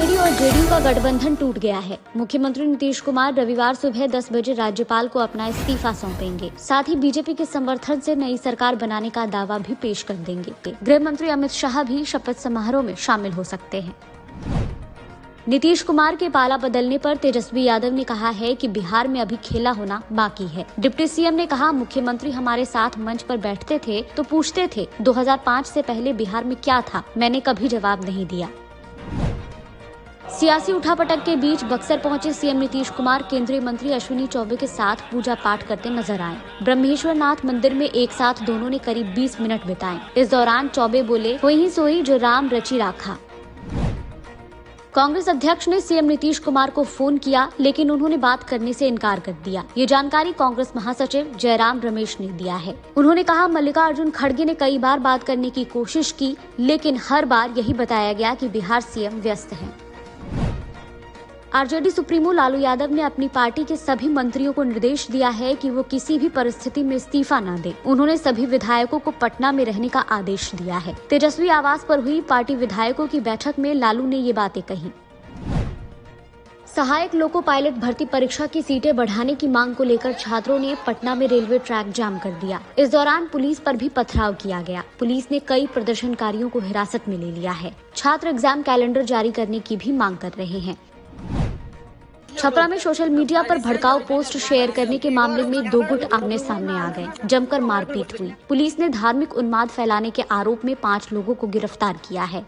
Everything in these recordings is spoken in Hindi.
आरजेडी और जेडीयू का गठबंधन टूट गया है। मुख्यमंत्री नीतीश कुमार रविवार सुबह 10 बजे राज्यपाल को अपना इस्तीफा सौंपेंगे। साथ ही बीजेपी के समर्थन से नई सरकार बनाने का दावा भी पेश कर देंगे। गृह मंत्री अमित शाह भी शपथ समारोह में शामिल हो सकते हैं। नीतीश कुमार के पाला बदलने पर तेजस्वी यादव ने कहा है कि बिहार में अभी खेला होना बाकी है। डिप्टी सीएम ने कहा, मुख्यमंत्री हमारे साथ मंच पर बैठते थे तो पूछते थे 2005 से पहले बिहार में क्या था, मैंने कभी जवाब नहीं दिया। सियासी उठापटक के बीच बक्सर पहुंचे सीएम नीतीश कुमार केंद्रीय मंत्री अश्विनी चौबे के साथ पूजा पाठ करते नजर आए। ब्रह्मेश्वर नाथ मंदिर में एक साथ दोनों ने करीब 20 मिनट बिताए। इस दौरान चौबे बोले, वही सोई जो राम रची राखा। कांग्रेस अध्यक्ष ने सीएम नीतीश कुमार को फोन किया, लेकिन उन्होंने बात करने से इनकार कर दिया। ये जानकारी कांग्रेस महासचिव जयराम रमेश ने दिया है। उन्होंने कहा, मल्लिकार्जुन खड़गे ने कई बार बात करने की कोशिश की, लेकिन हर बार यही बताया गया कि बिहार सीएम व्यस्त हैं। आरजेडी सुप्रीमो लालू यादव ने अपनी पार्टी के सभी मंत्रियों को निर्देश दिया है कि वो किसी भी परिस्थिति में इस्तीफा न दें। उन्होंने सभी विधायकों को पटना में रहने का आदेश दिया है। तेजस्वी आवास पर हुई पार्टी विधायकों की बैठक में लालू ने ये बातें कही। सहायक लोको पायलट भर्ती परीक्षा की सीटें बढ़ाने की मांग को लेकर छात्रों ने पटना में रेलवे ट्रैक जाम कर दिया। इस दौरान पुलिस पर भी पथराव किया गया। पुलिस ने कई प्रदर्शनकारियों को हिरासत में ले लिया है। छात्र एग्जाम कैलेंडर जारी करने की भी मांग कर रहे हैं। छपरा में सोशल मीडिया पर भड़काऊ पोस्ट शेयर करने के मामले में 2 गुट आमने सामने आ गए। जमकर मारपीट हुई। पुलिस ने धार्मिक उन्माद फैलाने के आरोप में 5 लोगों को गिरफ्तार किया है।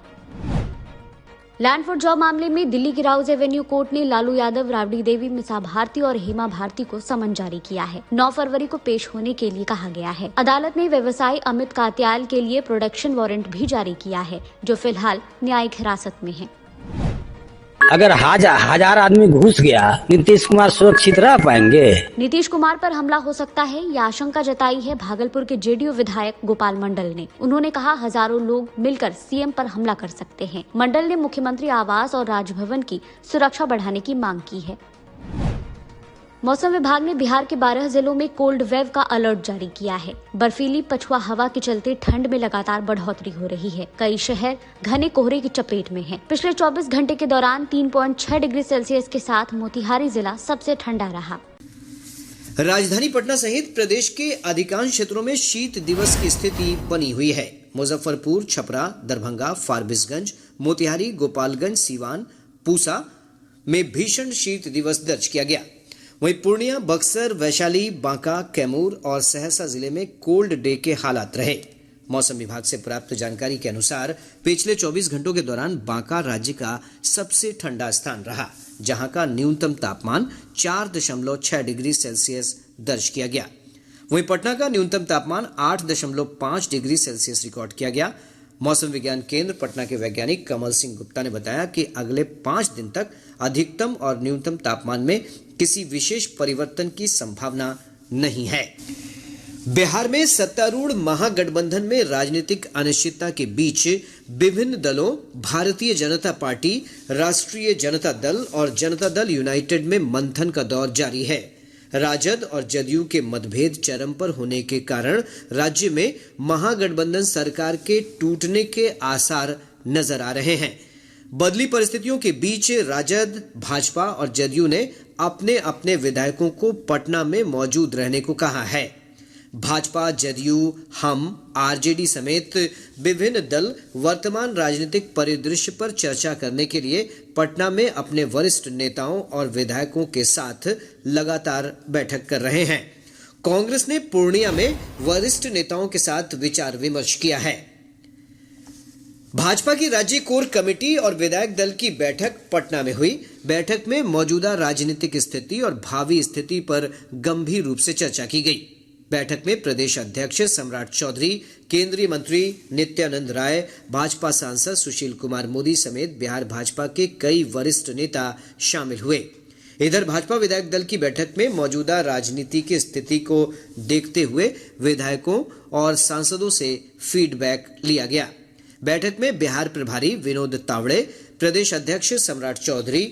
लैंड फॉर जॉब मामले में दिल्ली की राउज एवेन्यू कोर्ट ने लालू यादव, राबड़ी देवी, मिसा भारती और हेमा भारती को समन जारी किया है। 9 फरवरी को पेश होने के लिए कहा गया है। अदालत ने व्यवसायी अमित कात्याल के लिए प्रोडक्शन वारंट भी जारी किया है, जो फिलहाल न्यायिक हिरासत में है। अगर हजार आदमी घुस गया, नीतीश कुमार सुरक्षित रह पाएंगे? नीतीश कुमार पर हमला हो सकता है, यह आशंका जताई है भागलपुर के जेडीयू विधायक गोपाल मंडल ने। उन्होंने कहा, हजारों लोग मिलकर सीएम पर हमला कर सकते हैं। मंडल ने मुख्यमंत्री आवास और राजभवन की सुरक्षा बढ़ाने की मांग की है। मौसम विभाग ने बिहार के 12 जिलों में कोल्ड वेव का अलर्ट जारी किया है। बर्फीली पछुआ हवा के चलते ठंड में लगातार बढ़ोतरी हो रही है। कई शहर घने कोहरे की चपेट में हैं। पिछले 24 घंटे के दौरान 3.6 डिग्री सेल्सियस के साथ मोतिहारी जिला सबसे ठंडा रहा। राजधानी पटना सहित प्रदेश के अधिकांश क्षेत्रों में शीत दिवस की स्थिति बनी हुई है। मुजफ्फरपुर, छपरा, दरभंगा, फारबिसगंज, मोतिहारी, गोपालगंज, सीवान, पूसा में भीषण शीत दिवस दर्ज किया गया। वहीं पूर्णिया, बक्सर, वैशाली, बांका, कैमूर और सहरसा जिले में कोल्ड डे के हालात रहे। मौसम विभाग से प्राप्त जानकारी के अनुसार पिछले 24 घंटों के दौरान बांका राज्य का सबसे ठंडा स्थान रहा, जहां का न्यूनतम तापमान 4.6 डिग्री सेल्सियस दर्ज किया गया। वहीं पटना का न्यूनतम तापमान 8.5 डिग्री सेल्सियस रिकॉर्ड किया गया। मौसम विज्ञान केंद्र पटना के वैज्ञानिक कमल सिंह गुप्ता ने बताया कि अगले 5 दिन तक अधिकतम और न्यूनतम तापमान में किसी विशेष परिवर्तन की संभावना नहीं है। बिहार में सत्तारूढ़ महागठबंधन में राजनीतिक अनिश्चितता के बीच विभिन्न दलों भारतीय जनता पार्टी, राष्ट्रीय जनता दल और जनता दल यूनाइटेड में मंथन का दौर जारी है। राजद और जदयू के मतभेद चरम पर होने के कारण राज्य में महागठबंधन सरकार के टूटने के आसार नजर आ रहे हैं। बदली परिस्थितियों के बीच राजद, भाजपा और जदयू ने अपने अपने विधायकों को पटना में मौजूद रहने को कहा है। भाजपा, जदयू, हम, आरजेडी समेत विभिन्न दल वर्तमान राजनीतिक परिदृश्य पर चर्चा करने के लिए पटना में अपने वरिष्ठ नेताओं और विधायकों के साथ लगातार बैठक कर रहे हैं। कांग्रेस ने पूर्णिया में वरिष्ठ नेताओं के साथ विचार विमर्श किया है। भाजपा की राज्य कोर कमेटी और विधायक दल की बैठक पटना में हुई। बैठक में मौजूदा राजनीतिक स्थिति और भावी स्थिति पर गंभीर रूप से चर्चा की गई। बैठक में प्रदेश अध्यक्ष सम्राट चौधरी, केंद्रीय मंत्री नित्यानंद राय, भाजपा सांसद सुशील कुमार मोदी समेत बिहार भाजपा के कई वरिष्ठ नेता शामिल हुए। इधर भाजपा विधायक दल की बैठक में मौजूदा राजनीति की स्थिति को देखते हुए विधायकों और सांसदों से फीडबैक लिया गया। बैठक में बिहार प्रभारी विनोद तावड़े, प्रदेश अध्यक्ष सम्राट चौधरी,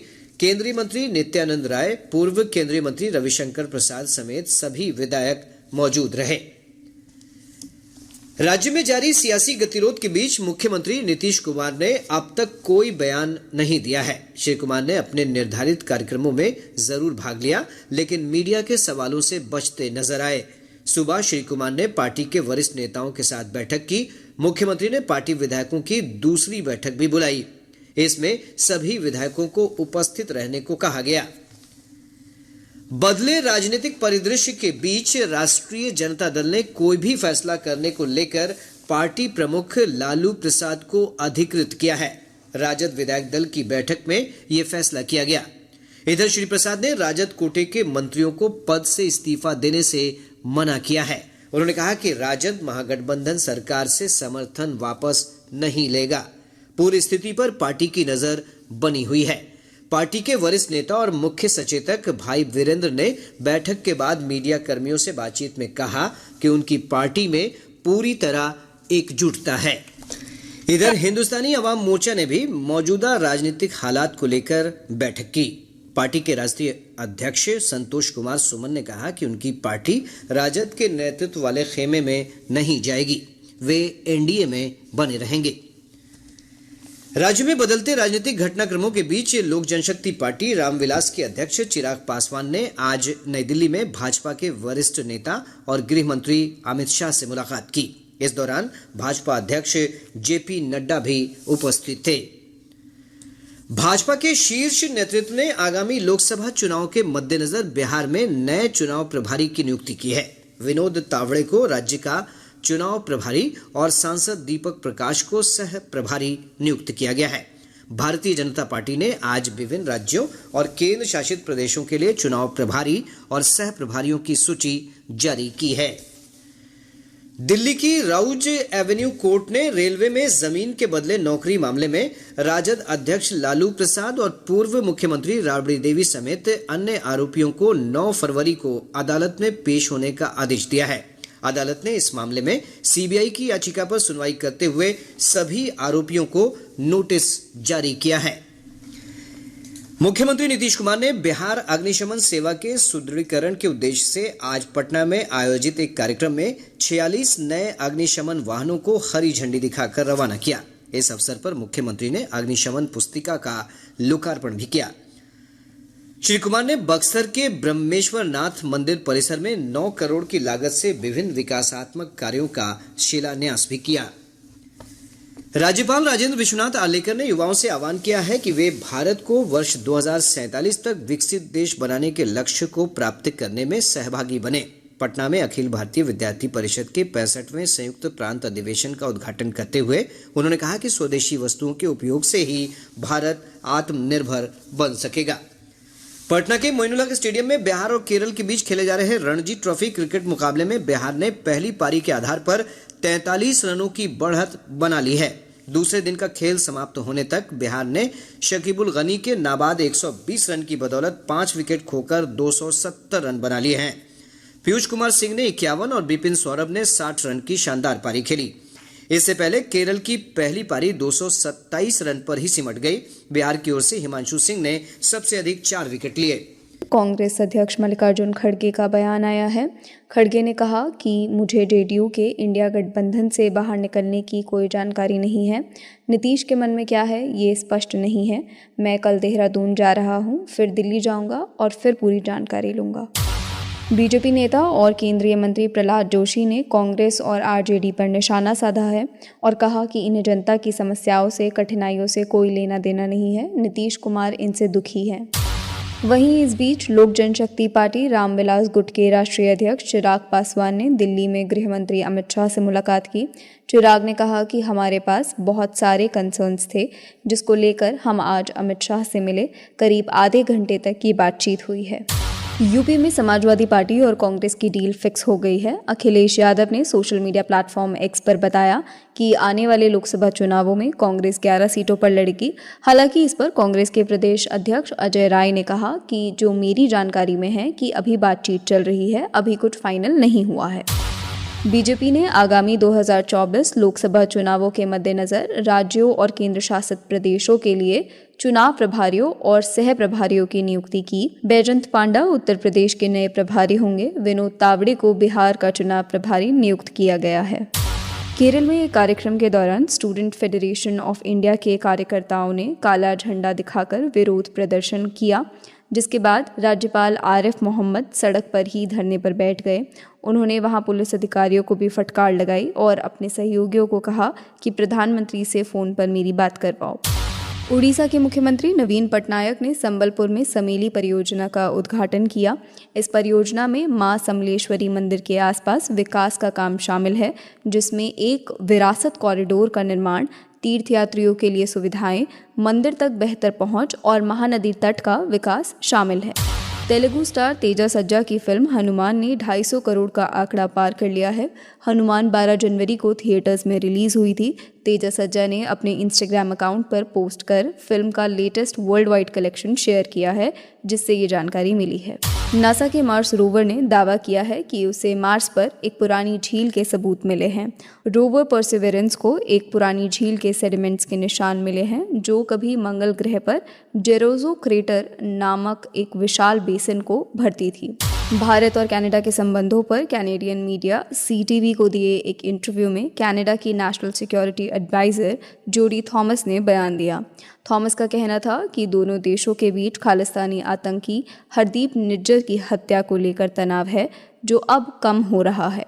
केंद्रीय मंत्री नित्यानंद राय, पूर्व केंद्रीय मंत्री रविशंकर प्रसाद समेत सभी विधायक मौजूद रहे। राज्य में जारी सियासी गतिरोध के बीच मुख्यमंत्री नीतीश कुमार ने अब तक कोई बयान नहीं दिया है। श्री कुमार ने अपने निर्धारित कार्यक्रमों में जरूर भाग लिया, लेकिन मीडिया के सवालों से बचते नजर आए। सुबह श्री कुमार ने पार्टी के वरिष्ठ नेताओं के साथ बैठक की। मुख्यमंत्री ने पार्टी विधायकों की दूसरी बैठक भी बुलाई। इसमें सभी विधायकों को उपस्थित रहने को कहा गया। बदले राजनीतिक परिदृश्य के बीच राष्ट्रीय जनता दल ने कोई भी फैसला करने को लेकर पार्टी प्रमुख लालू प्रसाद को अधिकृत किया है। राजद विधायक दल की बैठक में यह फैसला किया गया। इधर श्री प्रसाद ने राजद कोटे के मंत्रियों को पद से इस्तीफा देने से मना किया है। उन्होंने कहा कि राजद महागठबंधन सरकार से समर्थन वापस नहीं लेगा। पूरी स्थिति पर पार्टी की नजर बनी हुई है। पार्टी के वरिष्ठ नेता और मुख्य सचेतक भाई वीरेंद्र ने बैठक के बाद मीडिया कर्मियों से बातचीत में कहा कि उनकी पार्टी में पूरी तरह एकजुटता है। इधर हिंदुस्तानी अवाम मोर्चा ने भी मौजूदा राजनीतिक हालात को लेकर बैठक की। पार्टी के राष्ट्रीय अध्यक्ष संतोष कुमार सुमन ने कहा कि उनकी पार्टी राजद के नेतृत्व वाले खेमे में नहीं जाएगी, वे एनडीए में बने रहेंगे। राज्य में बदलते राजनीतिक घटनाक्रमों के बीच लोक जनशक्ति पार्टी रामविलास के अध्यक्ष चिराग पासवान ने आज नई दिल्ली में भाजपा के वरिष्ठ नेता और गृह मंत्री अमित शाह से मुलाकात की। इस दौरान भाजपा अध्यक्ष जेपी नड्डा भी उपस्थित थे। भाजपा के शीर्ष नेतृत्व ने आगामी लोकसभा चुनाव के मद्देनजर बिहार में नए चुनाव प्रभारी की नियुक्ति की है। विनोद तावड़े को राज्य का चुनाव प्रभारी और सांसद दीपक प्रकाश को सह प्रभारी नियुक्त किया गया है। भारतीय जनता पार्टी ने आज विभिन्न राज्यों और केंद्र शासित प्रदेशों के लिए चुनाव प्रभारी और सह प्रभारियों की सूची जारी की है। दिल्ली की राउज एवेन्यू कोर्ट ने रेलवे में जमीन के बदले नौकरी मामले में राजद अध्यक्ष लालू प्रसाद और पूर्व मुख्यमंत्री राबड़ी देवी समेत अन्य आरोपियों को 9 फरवरी को अदालत में पेश होने का आदेश दिया है। अदालत ने इस मामले में सीबीआई की याचिका पर सुनवाई करते हुए सभी आरोपियों को नोटिस जारी किया है। मुख्यमंत्री नीतीश कुमार ने बिहार अग्निशमन सेवा के सुदृढ़ीकरण के उद्देश्य से आज पटना में आयोजित एक कार्यक्रम में 46 नए अग्निशमन वाहनों को हरी झंडी दिखाकर रवाना किया। इस अवसर पर मुख्यमंत्री ने अग्निशमन पुस्तिका का लोकार्पण भी किया। श्री कुमार ने बक्सर के ब्रह्मेश्वर नाथ मंदिर परिसर में 9 करोड़ की लागत से विभिन्न विकासात्मक कार्यों का शिलान्यास भी किया। राज्यपाल राजेंद्र विश्वनाथ आर्लेकर ने युवाओं से आह्वान किया है कि वे भारत को वर्ष 2047 तक विकसित देश बनाने के लक्ष्य को प्राप्त करने में सहभागी बने। पटना में अखिल भारतीय विद्यार्थी परिषद के 65वें संयुक्त प्रांत अधिवेशन का उद्घाटन करते हुए उन्होंने कहा कि स्वदेशी वस्तुओं के उपयोग से ही भारत आत्मनिर्भर बन सकेगा। पटना के मोइनुलहक स्टेडियम में बिहार और केरल के बीच खेले जा रहे रणजी ट्रॉफी क्रिकेट मुकाबले में बिहार ने पहली पारी के आधार पर 43 रनों की बढ़त बना ली है। दूसरे दिन का खेल समाप्त होने तक बिहार ने शकीबुल गनी के नाबाद 120 रन की बदौलत 5 विकेट खोकर 270 रन बना लिए हैं। पीयूष कुमार सिंह ने 51 और बिपिन सौरभ ने 60 रन की शानदार पारी खेली। इससे पहले केरल की पहली पारी 227 रन पर ही सिमट गई। बिहार की ओर से हिमांशु सिंह ने सबसे अधिक 4 विकेट लिए। कांग्रेस अध्यक्ष मल्लिकार्जुन खड़गे का बयान आया है। खड़गे ने कहा कि मुझे जेडीयू के इंडिया गठबंधन से बाहर निकलने की कोई जानकारी नहीं है। नीतीश के मन में क्या है ये स्पष्ट नहीं है। मैं कल देहरादून जा रहा हूँ, फिर दिल्ली जाऊँगा और फिर पूरी जानकारी लूँगा। बीजेपी नेता और केंद्रीय मंत्री प्रहलाद जोशी ने कांग्रेस और आरजेडी पर निशाना साधा है और कहा कि इन्हें जनता की समस्याओं से, कठिनाइयों से कोई लेना देना नहीं है। नीतीश कुमार इनसे दुखी हैं। वहीं इस बीच लोक जनशक्ति पार्टी रामविलास गुट के राष्ट्रीय अध्यक्ष चिराग पासवान ने दिल्ली में गृह मंत्री अमित शाह से मुलाकात की। चिराग ने कहा कि हमारे पास बहुत सारे कंसर्न्स थे जिसको लेकर हम आज अमित शाह से मिले। करीब आधे घंटे तक की बातचीत हुई है। यूपी में समाजवादी पार्टी और कांग्रेस की डील फिक्स हो गई है। अखिलेश यादव ने सोशल मीडिया प्लेटफॉर्म एक्स पर बताया कि आने वाले लोकसभा चुनावों में कांग्रेस 11 सीटों पर लड़ेगी। हालांकि इस पर कांग्रेस के प्रदेश अध्यक्ष अजय राय ने कहा कि जो मेरी जानकारी में है कि अभी बातचीत चल रही है, अभी कुछ फाइनल नहीं हुआ है। बीजेपी ने आगामी 2024 लोकसभा चुनावों के मद्देनजर राज्यों और केंद्र शासित प्रदेशों के लिए चुनाव प्रभारियों और सह प्रभारियों की नियुक्ति की। बैजंत पांडा उत्तर प्रदेश के नए प्रभारी होंगे। विनोद तावड़े को बिहार का चुनाव प्रभारी नियुक्त किया गया है। केरल में एक कार्यक्रम के दौरान स्टूडेंट फेडरेशन ऑफ इंडिया के कार्यकर्ताओं ने काला झंडा दिखाकर विरोध प्रदर्शन किया, जिसके बाद राज्यपाल आरिफ मोहम्मद सड़क पर ही धरने पर बैठ गए। उन्होंने वहां पुलिस अधिकारियों को भी फटकार लगाई और अपने सहयोगियों को कहा कि प्रधानमंत्री से फ़ोन पर मेरी बात करवाओ। उड़ीसा के मुख्यमंत्री नवीन पटनायक ने संबलपुर में समेली परियोजना का उद्घाटन किया। इस परियोजना में मां समलेश्वरी मंदिर के आसपास विकास का काम शामिल है, जिसमें एक विरासत कॉरिडोर का निर्माण, तीर्थयात्रियों के लिए सुविधाएं, मंदिर तक बेहतर पहुंच और महानदी तट का विकास शामिल है। तेलुगु स्टार तेजा सज्जा की फिल्म हनुमान ने 250 करोड़ का आंकड़ा पार कर लिया है। हनुमान 12 जनवरी को थिएटर्स में रिलीज हुई थी। तेजा सज्जा ने अपने इंस्टाग्राम अकाउंट पर पोस्ट कर फिल्म का latest world wide collection share किया है, जिससे ये जानकारी मिली है। नासा के मार्स रोवर ने दावा किया है कि उसे मार्स पर एक पुरानी झील के सबूत मिले हैं। रोवर परसिवरेंस को एक पुरानी झील के सेडिमेंट्स के निशान मिले हैं, जो कभी मंगल ग्रह पर जेरोजो क्रेटर नामक एक विशाल बेसिन को भरती थी। भारत और कनाडा के संबंधों पर कैनेडियन मीडिया CTV को दिए एक इंटरव्यू में कनाडा की नेशनल सिक्योरिटी एडवाइज़र जोडी थॉमस ने बयान दिया। थॉमस का कहना था कि दोनों देशों के बीच खालिस्तानी आतंकी हरदीप निज्जर की हत्या को लेकर तनाव है, जो अब कम हो रहा है।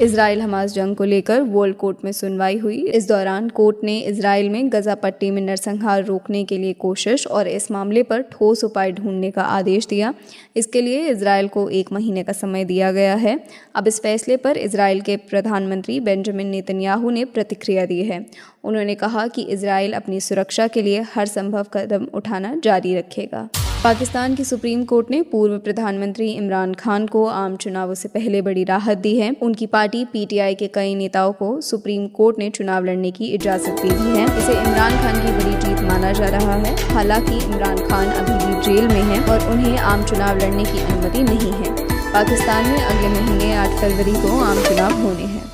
इजराइल हमास जंग को लेकर वर्ल्ड कोर्ट में सुनवाई हुई। इस दौरान कोर्ट ने इजराइल में गजा पट्टी में नरसंहार रोकने के लिए कोशिश और इस मामले पर ठोस उपाय ढूंढने का आदेश दिया। इसके लिए इजराइल को 1 महीने का समय दिया गया है। अब इस फैसले पर इजराइल के प्रधानमंत्री बेंजामिन नेतन्याहू ने प्रतिक्रिया दी है। उन्होंने कहा कि इजराइल अपनी सुरक्षा के लिए हर संभव कदम उठाना जारी रखेगा। पाकिस्तान की सुप्रीम कोर्ट ने पूर्व प्रधानमंत्री इमरान खान को आम चुनावों से पहले बड़ी राहत दी है। उनकी पार्टी PTI के कई नेताओं को सुप्रीम कोर्ट ने चुनाव लड़ने की इजाजत दे दी है। इसे इमरान खान की बड़ी जीत माना जा रहा है। हालांकि इमरान खान अभी भी जेल में हैं और उन्हें आम चुनाव लड़ने की अनुमति नहीं है। पाकिस्तान में अगले महीने 8 फरवरी को आम चुनाव होने हैं।